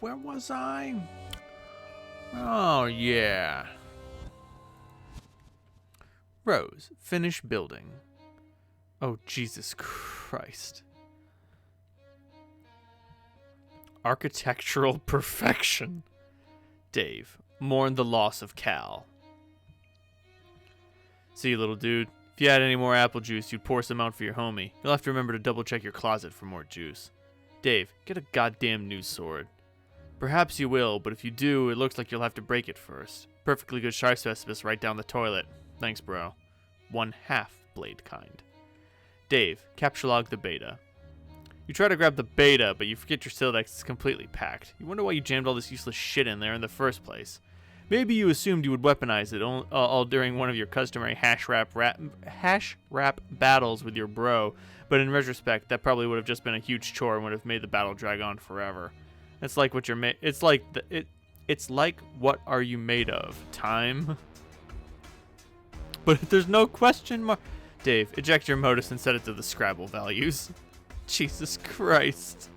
where was I? Oh, yeah. Rose, finish building. Oh, Jesus Christ. Architectural perfection. Dave, mourn the loss of Cal. See, little dude, if you had any more apple juice, you'd pour some out for your homie. You'll have to remember to double check your closet for more juice. Dave, get a goddamn new sword. Perhaps you will, but if you do, it looks like you'll have to break it first. Perfectly good sharp specimen right down the toilet. Thanks, bro. 1/2 blade kind. Dave, capture log the beta. You try to grab the beta, but you forget your Silex is completely packed. You wonder why you jammed all this useless shit in there in the first place. Maybe you assumed you would weaponize it all during one of your customary hash rap battles with your bro, but in retrospect, that probably would have just been a huge chore and would have made the battle drag on forever. It's like what you're It's like what are you made of? Time. But there's no question mark. Dave, eject your modus and set it to the Scrabble values. Jesus Christ.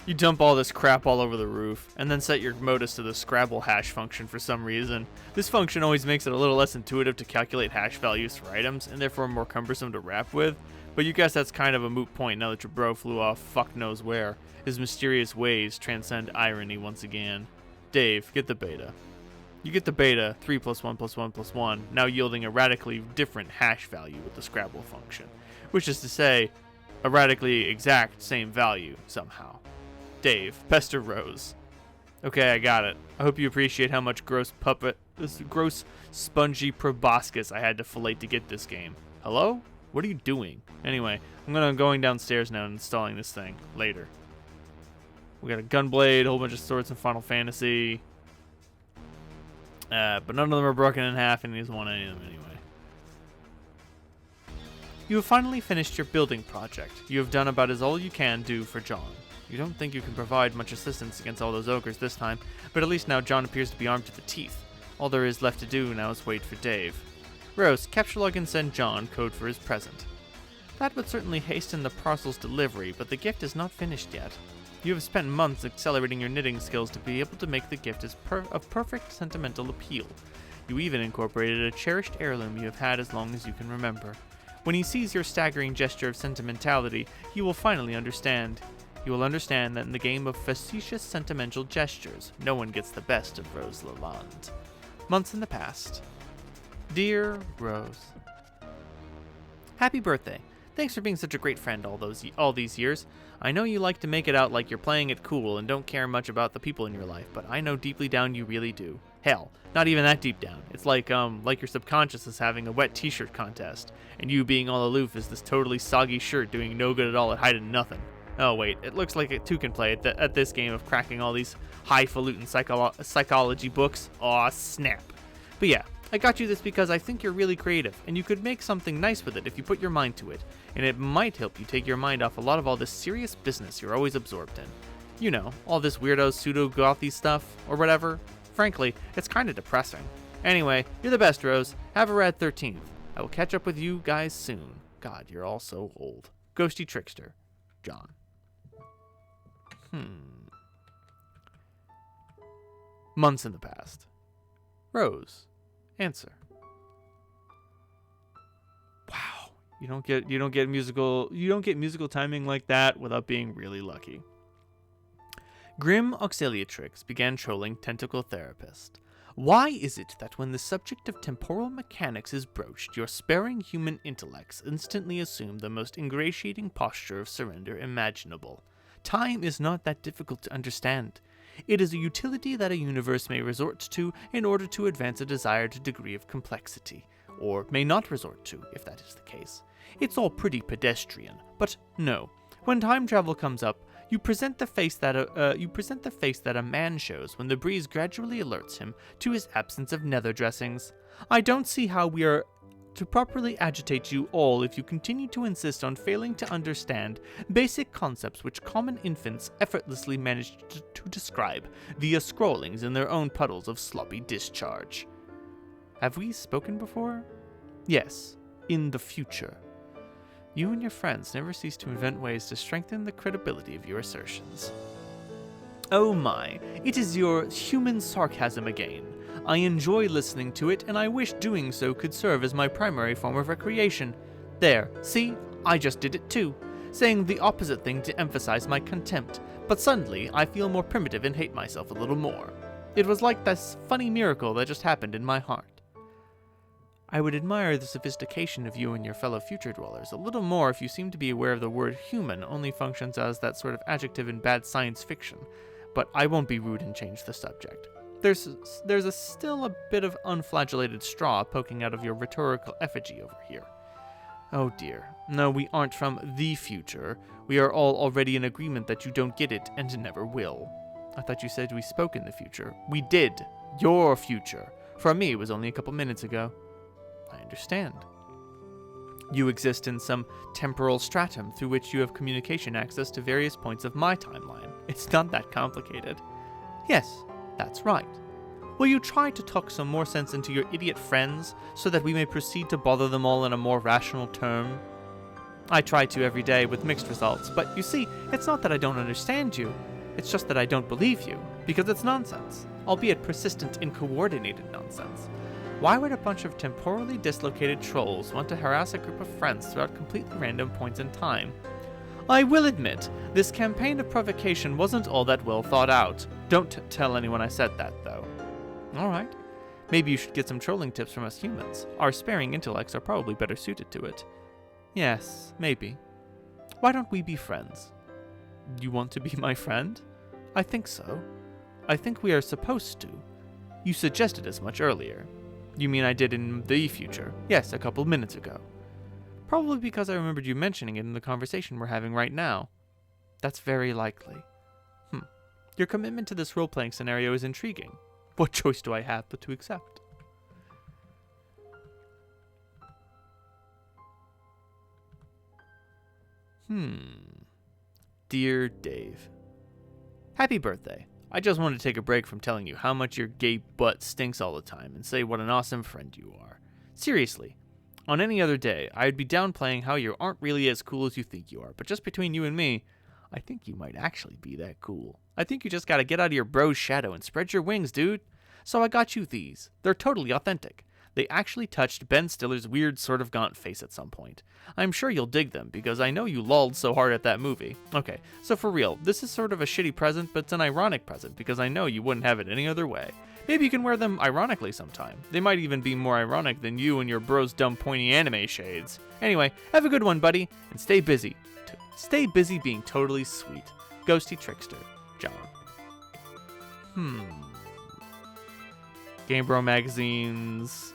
You dump all this crap all over the roof, and then set your modus to the Scrabble hash function for some reason. This function always makes it a little less intuitive to calculate hash values for items, and therefore more cumbersome to rap with, but you guess that's kind of a moot point now that your bro flew off fuck knows where. His mysterious ways transcend irony once again. Dave, get the beta. You get the beta, 3 + 1 + 1 + 1, now yielding a radically different hash value with the Scrabble function, which is to say, a radically exact same value somehow. Dave, pester Rose. Okay, I got it. I hope you appreciate how much gross spongy proboscis I had to fillet to get this game. Hello? What are you doing? Anyway, I'm going downstairs now and installing this thing later. We got a gunblade, a whole bunch of swords in Final Fantasy. But none of them are broken in half, and he doesn't want any of them anyway. You have finally finished your building project. You have done about as all you can do for John. You don't think you can provide much assistance against all those ogres this time, but at least now John appears to be armed to the teeth. All there is left to do now is wait for Dave. Rose, capture log and send John code for his present. That would certainly hasten the parcel's delivery, but the gift is not finished yet. You have spent months accelerating your knitting skills to be able to make the gift of perfect sentimental appeal. You even incorporated a cherished heirloom you have had as long as you can remember. When he sees your staggering gesture of sentimentality, he will finally understand. You will understand that in the game of facetious sentimental gestures, no one gets the best of Rose Lalonde. Months in the past. Dear Rose, happy birthday. Thanks for being such a great friend all these years. I know you like to make it out like you're playing it cool and don't care much about the people in your life, but I know deeply down you really do. Hell, not even that deep down. It's like your subconscious is having a wet t-shirt contest, and you being all aloof is this totally soggy shirt doing no good at all at hiding nothing. Oh wait, it looks like it too can play at this game of cracking all these highfalutin psychology books. Aw, snap. But yeah, I got you this because I think you're really creative, and you could make something nice with it if you put your mind to it, and it might help you take your mind off a lot of all this serious business you're always absorbed in. You know, all this weirdo pseudo-gothy stuff, or whatever. Frankly, it's kinda depressing. Anyway, you're the best, Rose. Have a rad 13th. I will catch up with you guys soon. God, you're all so old. Ghosty Trickster. John. Months in the past. Rose. Answer. Wow. You don't get musical timing like that without being really lucky. Grim Auxiliatrix began trolling Tentacle Therapist. Why is it that when the subject of temporal mechanics is broached, your sparing human intellects instantly assume the most ingratiating posture of surrender imaginable? Time is not that difficult to understand. It is a utility that a universe may resort to in order to advance a desired degree of complexity, or may not resort to, if that is the case. It's all pretty pedestrian, but no. When time travel comes up, you present the face that a man shows when the breeze gradually alerts him to his absence of nether dressings. I don't see how we are to properly agitate you all if you continue to insist on failing to understand basic concepts which common infants effortlessly manage to describe via scrollings in their own puddles of sloppy discharge. Have we spoken before? Yes, in the future. You and your friends never cease to invent ways to strengthen the credibility of your assertions. Oh my, it is your human sarcasm again. I enjoy listening to it, and I wish doing so could serve as my primary form of recreation. There, see? I just did it too, saying the opposite thing to emphasize my contempt, but suddenly I feel more primitive and hate myself a little more. It was like this funny miracle that just happened in my heart. I would admire the sophistication of you and your fellow future dwellers a little more if you seem to be aware of the word human only functions as that sort of adjective in bad science fiction, but I won't be rude and change the subject. There's still a bit of unflagellated straw poking out of your rhetorical effigy over here. Oh dear. No, we aren't from the future. We are all already in agreement that you don't get it and never will. I thought you said we spoke in the future. We did. Your future. From me, it was only a couple minutes ago. I understand. You exist in some temporal stratum through which you have communication access to various points of my timeline. It's not that complicated. Yes, that's right. Will you try to tuck some more sense into your idiot friends so that we may proceed to bother them all in a more rational term? I try to every day with mixed results, but you see, it's not that I don't understand you. It's just that I don't believe you, because it's nonsense, albeit persistent and coordinated nonsense. Why would a bunch of temporally dislocated trolls want to harass a group of friends throughout completely random points in time? I will admit, this campaign of provocation wasn't all that well thought out. Don't tell anyone I said that, though. Alright. Maybe you should get some trolling tips from us humans. Our sparing intellects are probably better suited to it. Yes, maybe. Why don't we be friends? You want to be my friend? I think so. I think we are supposed to. You suggested as much earlier. You mean I did in the future? Yes, a couple minutes ago. Probably because I remembered you mentioning it in the conversation we're having right now. That's very likely. Your commitment to this role-playing scenario is intriguing. What choice do I have but to accept? Dear Dave. Happy birthday. I just wanted to take a break from telling you how much your gay butt stinks all the time and say what an awesome friend you are. Seriously, on any other day, I'd be downplaying how you aren't really as cool as you think you are, but just between you and me, I think you might actually be that cool. I think you just gotta get out of your bro's shadow and spread your wings, dude. So I got you these. They're totally authentic. They actually touched Ben Stiller's weird sort of gaunt face at some point. I'm sure you'll dig them, because I know you lolled so hard at that movie. Okay, so for real, this is sort of a shitty present, but it's an ironic present, because I know you wouldn't have it any other way. Maybe you can wear them ironically sometime. They might even be more ironic than you and your bro's dumb pointy anime shades. Anyway, have a good one, buddy, and stay busy. Stay busy being totally sweet. Ghosty Trickster, John. Game Bro magazines.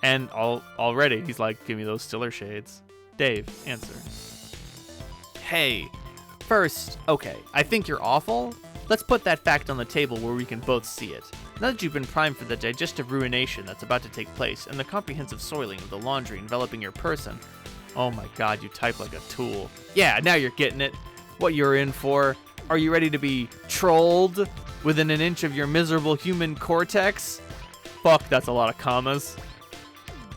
And already, he's like, give me those Stiller shades. Dave, answer. Hey, first, okay, I think you're awful. Let's put that fact on the table where we can both see it. Now that you've been primed for the digestive ruination that's about to take place and the comprehensive soiling of the laundry enveloping your person. Oh my god, you type like a tool. Yeah, now you're getting it. What you're in for. Are you ready to be trolled within an inch of your miserable human cortex? Fuck, that's a lot of commas.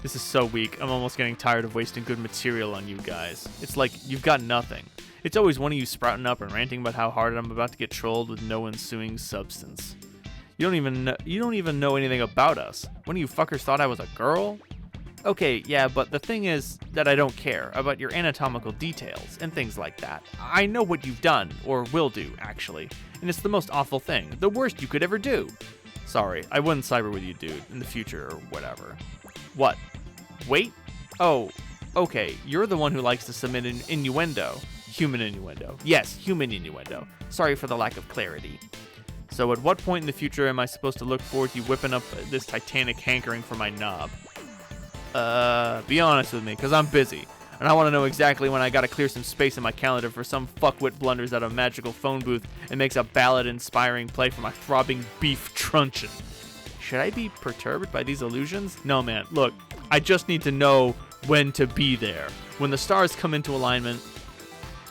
This is so weak. I'm almost getting tired of wasting good material on you guys. It's like, you've got nothing. It's always one of you sprouting up and ranting about how hard I'm about to get trolled with no ensuing substance. You don't even know anything about us. One of you fuckers thought I was a girl? Okay, yeah, but the thing is that I don't care about your anatomical details and things like that. I know what you've done, or will do, actually, and it's the most awful thing, the worst you could ever do. Sorry, I wouldn't cyber with you, dude, in the future or whatever. What? Wait? Oh, okay, you're the one who likes to submit an innuendo. Human innuendo. Yes, human innuendo. Sorry for the lack of clarity. So at what point in the future am I supposed to look forward to you whipping up this titanic hankering for my knob? Be honest with me, because I'm busy. And I want to know exactly when I gotta clear some space in my calendar for some fuckwit blunders out of a magical phone booth and makes a ballad-inspiring play for my throbbing beef truncheon. Should I be perturbed by these illusions? No, man. Look, I just need to know when to be there. When the stars come into alignment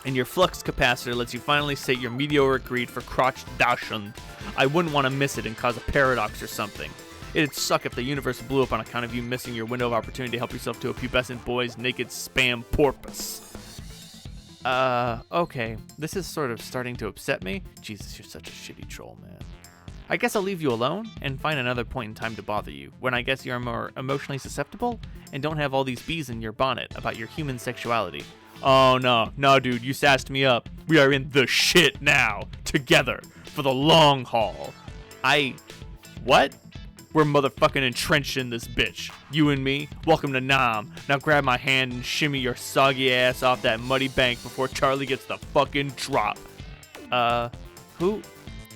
and your flux capacitor lets you finally sate your meteoric greed for crotch Dachshund, I wouldn't want to miss it and cause a paradox or something. It'd suck if the universe blew up on account of you missing your window of opportunity to help yourself to a pubescent boy's naked spam porpoise. Okay. This is sort of starting to upset me. Jesus, you're such a shitty troll, man. I guess I'll leave you alone and find another point in time to bother you, when I guess you're more emotionally susceptible and don't have all these bees in your bonnet about your human sexuality. Oh, no, dude, you sassed me up. We are in the shit now, together, for the long haul. What? We're motherfucking entrenched in this bitch. You and me, welcome to Nam. Now grab my hand and shimmy your soggy ass off that muddy bank before Charlie gets the fucking drop.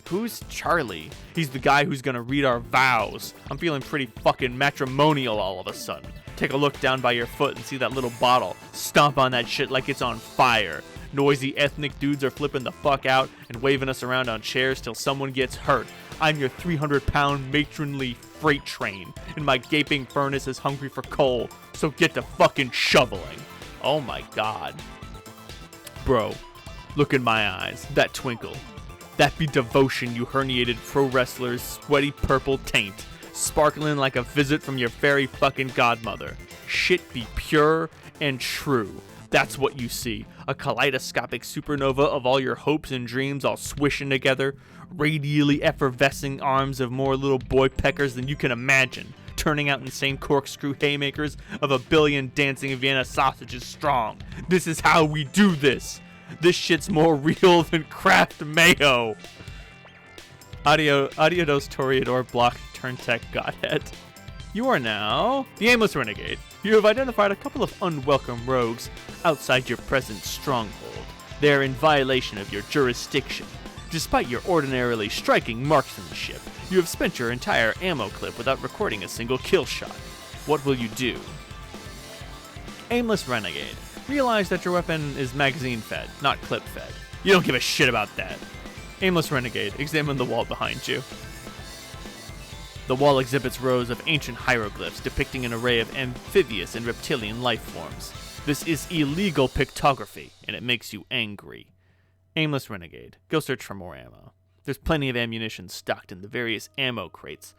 Who's Charlie? He's the guy who's gonna read our vows. I'm feeling pretty fucking matrimonial all of a sudden. Take a look down by your foot and see that little bottle. Stomp on that shit like it's on fire. Noisy ethnic dudes are flipping the fuck out and waving us around on chairs till someone gets hurt. I'm your 300-pound matronly freight train, and my gaping furnace is hungry for coal, so get to fucking shoveling. Oh my god. Bro, look in my eyes. That twinkle. That be devotion, you herniated pro wrestler's sweaty purple taint, sparkling like a visit from your fairy fucking godmother. Shit be pure and true. That's what you see. A kaleidoscopic supernova of all your hopes and dreams all swishing together. Radially effervescing arms of more little boy peckers than you can imagine. Turning out insane corkscrew haymakers of a billion dancing Vienna sausages strong. This is how we do this. This shit's more real than Kraft mayo. Adios Toreador block turn tech godhead. You are now the aimless renegade. You have identified a couple of unwelcome rogues outside your present stronghold. They are in violation of your jurisdiction. Despite your ordinarily striking marksmanship, you have spent your entire ammo clip without recording a single kill shot. What will you do? Aimless renegade. Realize that your weapon is magazine fed, not clip fed. You don't give a shit about that. Aimless renegade. Examine the wall behind you. The wall exhibits rows of ancient hieroglyphs depicting an array of amphibious and reptilian life forms. This is illegal pictography, and it makes you angry. Aimless renegade. Go search for more ammo. There's plenty of ammunition stocked in the various ammo crates,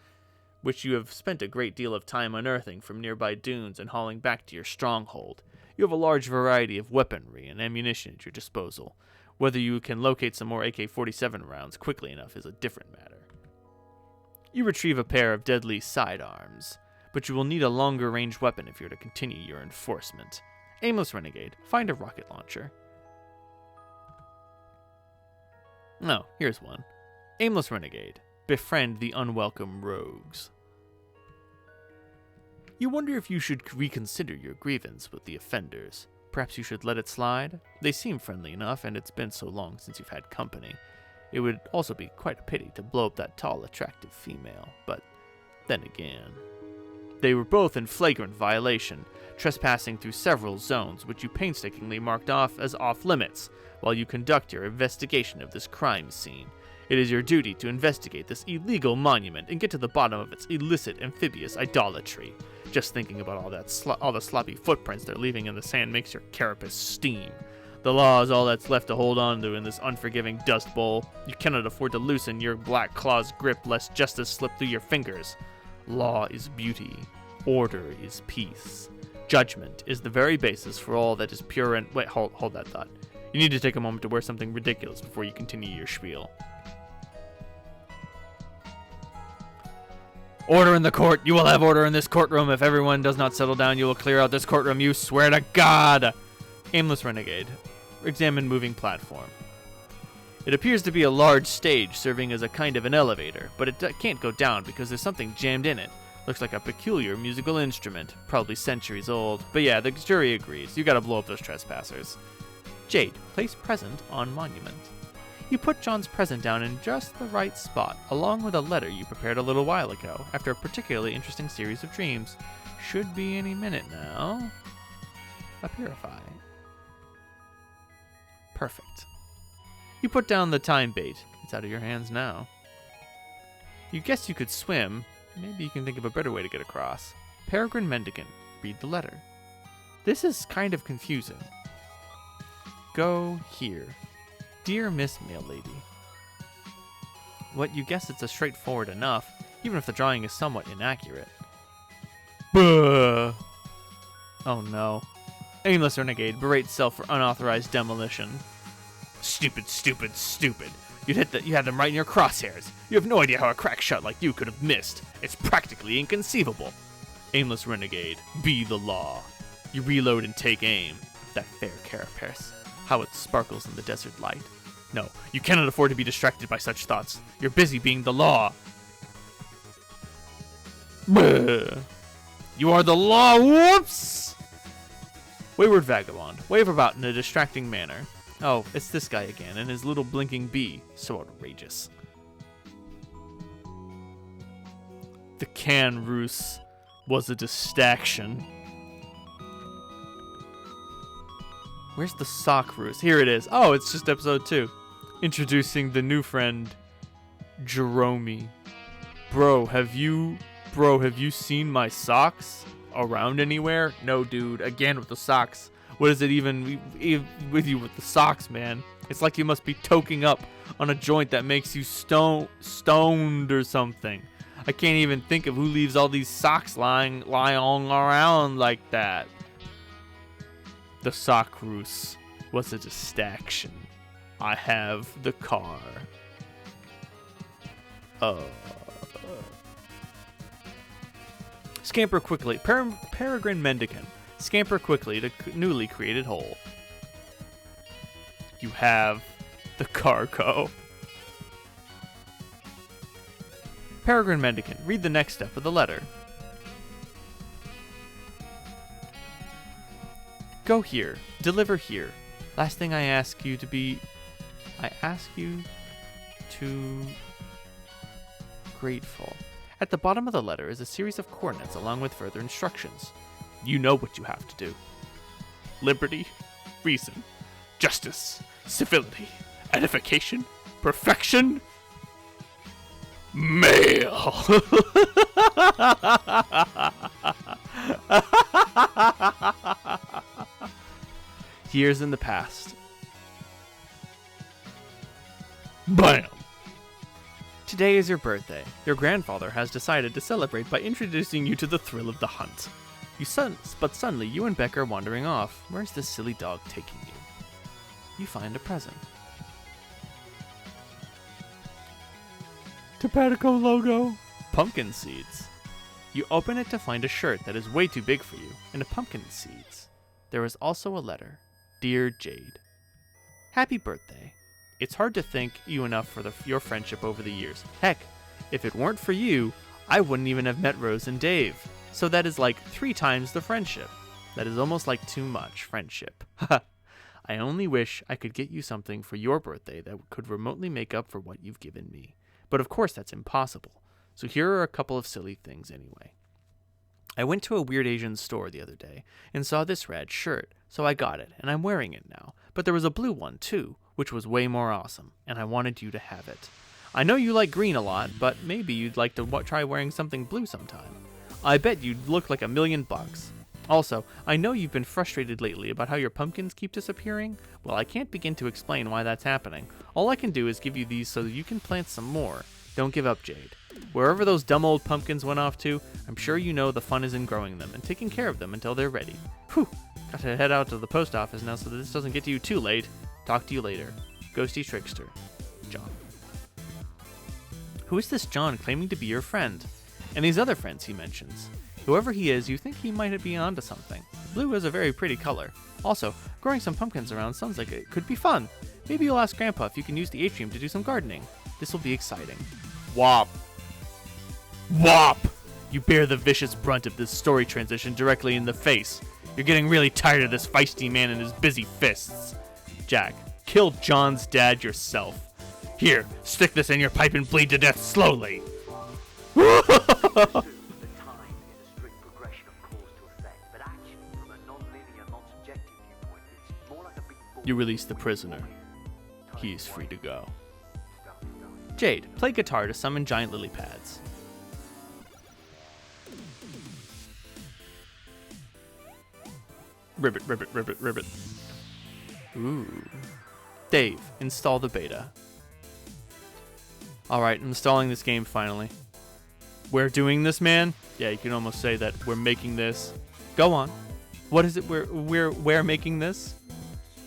which you have spent a great deal of time unearthing from nearby dunes and hauling back to your stronghold. You have a large variety of weaponry and ammunition at your disposal. Whether you can locate some more AK-47 rounds quickly enough is a different matter. You retrieve a pair of deadly sidearms, but you will need a longer range weapon if you're to continue your enforcement. Aimless renegade, find a rocket launcher. No, here's one. Aimless renegade, befriend the unwelcome rogues. You wonder if you should reconsider your grievance with the offenders. Perhaps you should let it slide? They seem friendly enough, and it's been so long since you've had company. It would also be quite a pity to blow up that tall, attractive female, but then again. They were both in flagrant violation, trespassing through several zones which you painstakingly marked off as off-limits while you conduct your investigation of this crime scene. It is your duty to investigate this illegal monument and get to the bottom of its illicit amphibious idolatry. Just thinking about all the sloppy footprints they're leaving in the sand makes your carapace steam. The law is all that's left to hold on to in this unforgiving dust bowl. You cannot afford to loosen your black claw's grip lest justice slip through your fingers. Law is beauty. Order is peace. Judgment is the very basis for all that is pure and... Wait, hold that thought. You need to take a moment to wear something ridiculous before you continue your spiel. Order in the court. You will have order in this courtroom. If everyone does not settle down, you will clear out this courtroom. You swear to God. Aimless renegade. Examine moving platform. It appears to be a large stage serving as a kind of an elevator, but it can't go down because there's something jammed in it. Looks like a peculiar musical instrument, probably centuries old. But yeah, the jury agrees. You gotta blow up those trespassers. Jade, place present on monument. You put John's present down in just the right spot, along with a letter you prepared a little while ago, after a particularly interesting series of dreams. Should be any minute now. A purify. Perfect. You put down the time bait. It's out of your hands now. You guess you could swim. Maybe you can think of a better way to get across. Peregrine Mendicant. Read the letter. This is kind of confusing. Go here. Dear Miss Mail Lady. What, you guess it's a straightforward enough, even if the drawing is somewhat inaccurate. Buh! Oh no. Aimless renegade berates self for unauthorized demolition. Stupid, stupid, stupid. You had them right in your crosshairs. You have no idea how a crack shot like you could have missed. It's practically inconceivable. Aimless renegade, be the law. You reload and take aim. That fair carapace, how it sparkles in the desert light. No, you cannot afford to be distracted by such thoughts. You're busy being the law. Bleh. You are the law, whoops! Wayward vagabond, wave about in a distracting manner. Oh, it's this guy again, and his little blinking bee. So outrageous. The can roos was a distraction. Where's the sock roos? Here it is. Oh, it's just episode 2. Introducing the new friend, Jerome. Bro, have you seen my socks around anywhere? No, dude. Again with the socks. What is it even with you with the socks, man? It's like you must be toking up on a joint that makes you stoned or something. I can't even think of who leaves all these socks lying around like that. The sock roos was a distraction. I have the car. Scamper quickly. Peregrine Mendicant. Scamper quickly to newly created hole. You have the cargo. Peregrine Mendicant. Read the next step of the letter. Go here. Deliver here. Last thing I ask you to be... I ask you to... Grateful. At the bottom of the letter is a series of coordinates along with further instructions. You know what you have to do. Liberty, reason, justice, civility, edification, perfection, mail. Years in the past. Bam! Today is your birthday. Your grandfather has decided to celebrate by introducing you to the thrill of the hunt. But suddenly you and Beck are wandering off. Where's this silly dog taking you? You find a present. Tobacco logo. Pumpkin seeds. You open it to find a shirt that is way too big for you, and a pumpkin seeds. There is also a letter. Dear Jade. Happy birthday. It's hard to thank you enough for your friendship over the years. Heck, if it weren't for you, I wouldn't even have met Rose and Dave. So that is like 3 times the friendship. That is almost like too much friendship. I only wish I could get you something for your birthday that could remotely make up for what you've given me. But of course that's impossible. So here are a couple of silly things anyway. I went to a weird Asian store the other day and saw this red shirt, so I got it, and I'm wearing it now. But there was a blue one too, which was way more awesome, and I wanted you to have it. I know you like green a lot, but maybe you'd like to try wearing something blue sometime. I bet you'd look like $1,000,000. Also, I know you've been frustrated lately about how your pumpkins keep disappearing. Well, I can't begin to explain why that's happening. All I can do is give you these so that you can plant some more. Don't give up, Jade. Wherever those dumb old pumpkins went off to, I'm sure you know the fun is in growing them and taking care of them until they're ready. Whew, got to head out to the post office now so that this doesn't get to you too late. Talk to you later. Ghosty Trickster. John. Who is this John claiming to be your friend? And these other friends he mentions. Whoever he is, you think he might be onto something. Blue is a very pretty color. Also, growing some pumpkins around sounds like it could be fun. Maybe you'll ask Grandpa if you can use the atrium to do some gardening. This will be exciting. Wop. Wop! You bear the vicious brunt of this story transition directly in the face. You're getting really tired of this feisty man and his busy fists. Jack, kill John's dad yourself. Here, stick this in your pipe and bleed to death slowly. You release the prisoner. He is free to go. Jade, play guitar to summon giant lily pads. Ribbit, ribbit, ribbit, ribbit. Ooh. Dave, install the beta. Alright, installing this game finally. We're doing this, man? Yeah, you can almost say that we're making this. Go on. What is it we're making this?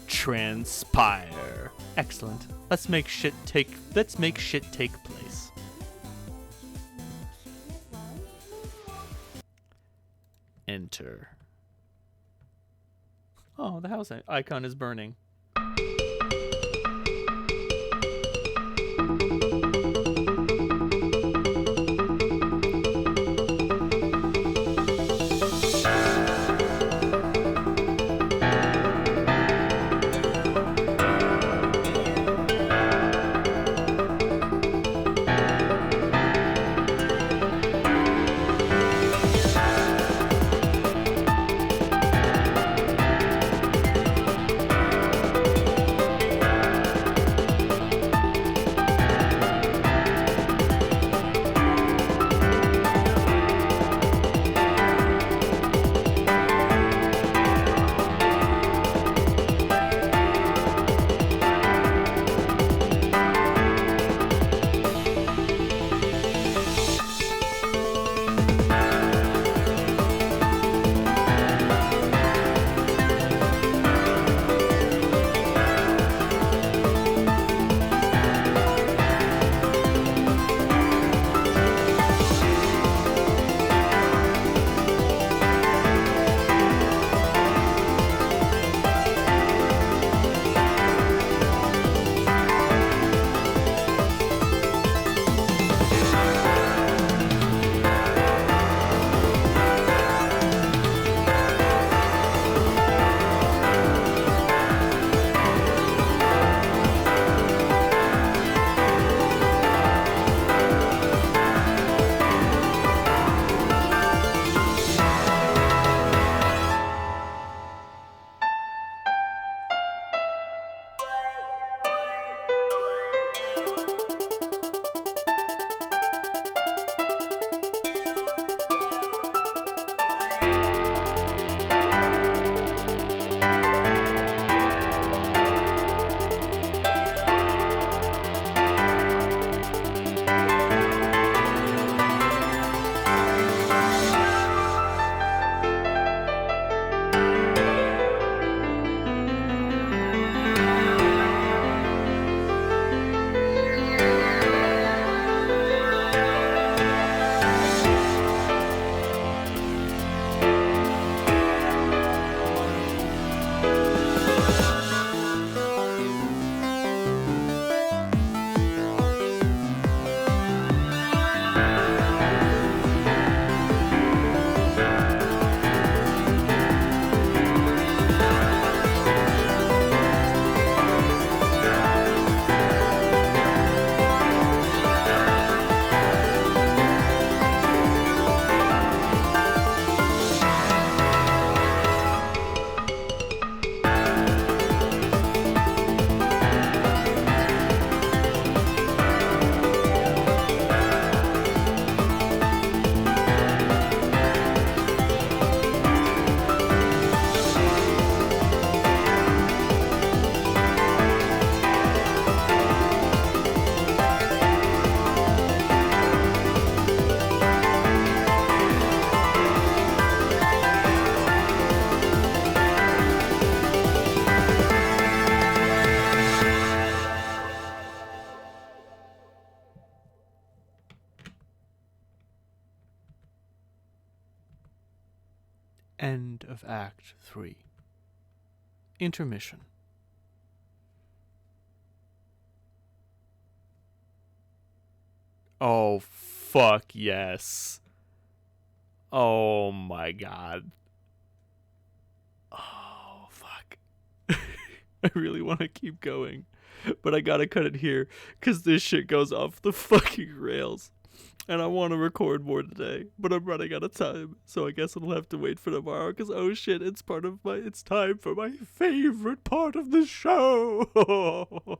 Transpire. Excellent. Let's make shit take place. Enter. Oh, the house icon is burning. End of Act 3. Intermission. Oh, fuck yes. Oh my god. Oh, fuck. I really want to keep going, but I gotta cut it here, because this shit goes off the fucking rails. And I want to record more today, but I'm running out of time, so I guess I'll have to wait for tomorrow, because oh shit, it's time for my favorite part of the show.